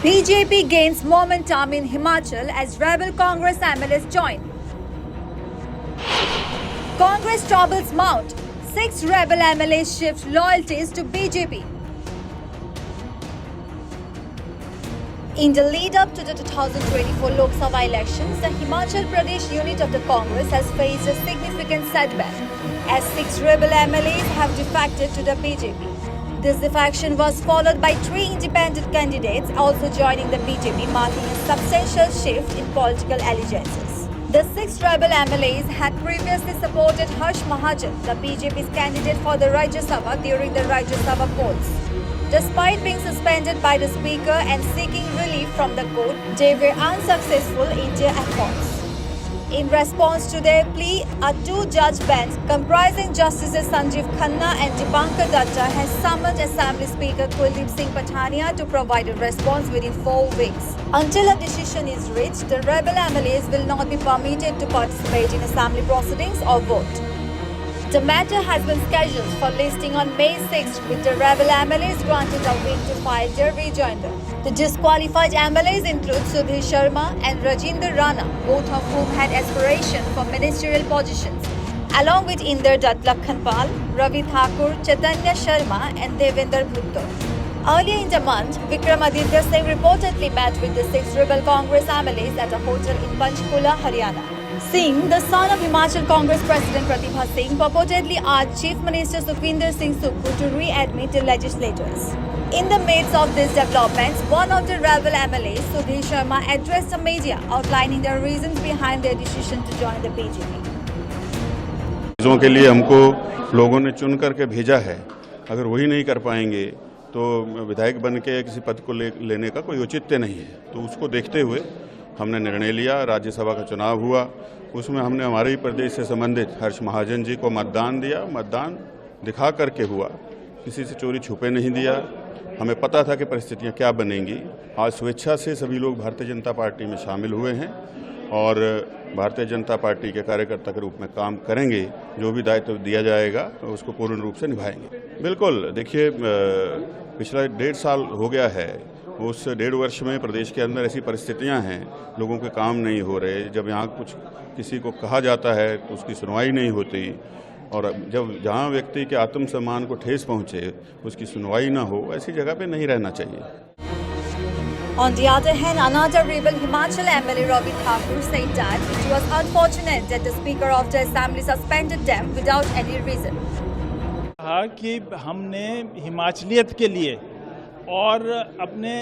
BJP gains momentum in Himachal as rebel Congress MLAs join. Congress troubles mount. 6 rebel MLAs shift loyalties to BJP. In the lead-up to the 2024 Lok Sabha elections, the Himachal Pradesh unit of the Congress has faced a significant setback, as 6 rebel MLAs have defected to the BJP. This defection was followed by 3 independent candidates also joining the BJP, marking a substantial shift in political allegiances. The 6 rebel MLAs had previously supported Harsh Mahajan, the BJP's candidate for the Rajya Sabha, during the Rajya Sabha polls. Despite being suspended by the Speaker and seeking relief from the court, they were unsuccessful in their efforts. In response to their plea, a 2-judge bench comprising Justices Sanjeev Khanna and Dipankar Datta has summoned Assembly Speaker Kuldeep Singh Patania to provide a response within 4 weeks. Until a decision is reached, the rebel MLAs will not be permitted to participate in Assembly proceedings or vote. The matter has been scheduled for listing on May 6th, with the rebel MLAs granted a week to file their rejoinder. The disqualified MLAs include Sudhir Sharma and Rajinder Rana, both of whom had aspiration for ministerial positions, along with Inder Dutt Lakhanpal, Ravi Thakur, Chaitanya Sharma and Devinder Bhutto. Earlier in the month, Vikramaditya Singh reportedly met with the 6 rebel Congress MLAs at a hotel in Panchkula, Haryana. Singh, the son of Himachal Congress President Pratibha Singh, purportedly asked Chief Minister Sukhvinder Singh Sukkhu to readmit the legislators. In the midst of these developments, one of the rebel MLAs, Sudhir Sharma, addressed the media outlining the reasons behind their decision to join the BJP. चीज़ों के लिए हमको लोगों ने चुन करके भेजा है, अगर वही नहीं कर पाएंगे तो विधायक बन के किसी पद को लेने का कोई औचित्य नहीं है। तो उसको देखते हुए हमने निर्णय लिया। राज्यसभा का चुनाव हुआ, उसमें हमने हमारे ही प्रदेश से संबंधित हर्ष महाजन जी को मतदान दिया। मतदान दिखा करके हुआ, किसी से चोरी छुपे नहीं दिया। हमें पता था कि परिस्थितियां क्या बनेंगी। आज स्वेच्छा से सभी लोग भारतीय जनता पार्टी में शामिल हुए हैं और भारतीय जनता पार्टी के कार्यकर्ता के रूप में काम करेंगे। जो भी दायित्व दिया जाएगा उसको पूर्ण रूप से निभाएंगे। बिल्कुल, देखिए, पिछला 1.5 साल हो गया है। उस 1.5 वर्ष में प्रदेश के अंदर ऐसी परिस्थितियां हैं, लोगों के काम नहीं हो रहे। जब यहाँ कुछ किसी को कहा जाता है तो उसकी सुनवाई नहीं होती, और जब जहाँ व्यक्ति के आत्मसम्मान को ठेस पहुँचे उसकी सुनवाई ना हो, ऐसी जगह पे नहीं रहना चाहिए। On the other hand, another rebel Himachal MLA, Ravi Thakur, said that it was unfortunate that the Speaker of the Assembly suspended them without any reason. कहा कि हमने हिमाचलियत के लिए और अपने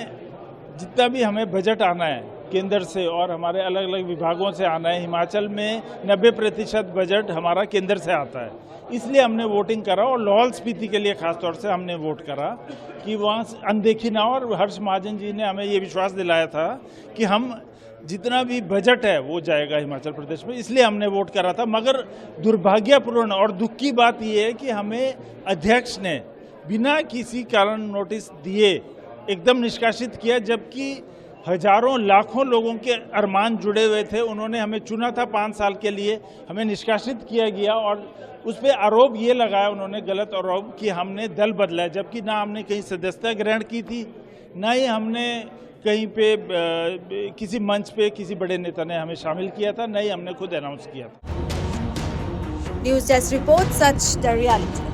जितना भी हमें बजट आना है केंद्र से और हमारे अलग अलग विभागों से आना है, हिमाचल में 90% बजट हमारा केंद्र से आता है, इसलिए हमने वोटिंग करा। और लाहौल स्पीति के लिए खास तौर से हमने वोट करा कि वहाँ अनदेखी ना हो। और हर्ष महाजन जी ने हमें ये विश्वास दिलाया था कि हम जितना भी बजट है वो जाएगा हिमाचल प्रदेश में, इसलिए हमने वोट करा था। मगर दुर्भाग्यपूर्ण और दुख की बात ये है कि हमें अध्यक्ष ने बिना किसी कारण नोटिस दिए एकदम निष्कासित किया, जबकि हजारों लाखों लोगों के अरमान जुड़े हुए थे। उन्होंने हमें चुना था 5 साल के लिए, हमें निष्कासित किया गया और उस पर आरोप ये लगाया उन्होंने, गलत आरोप, कि हमने दल बदला है, जबकि ना हमने कहीं सदस्यता ग्रहण की थी, ना ही हमने कहीं पे किसी मंच पे किसी बड़े नेता ने हमें शामिल किया था, ना ही हमने खुद अनाउंस किया था। News Desk reports such the reality.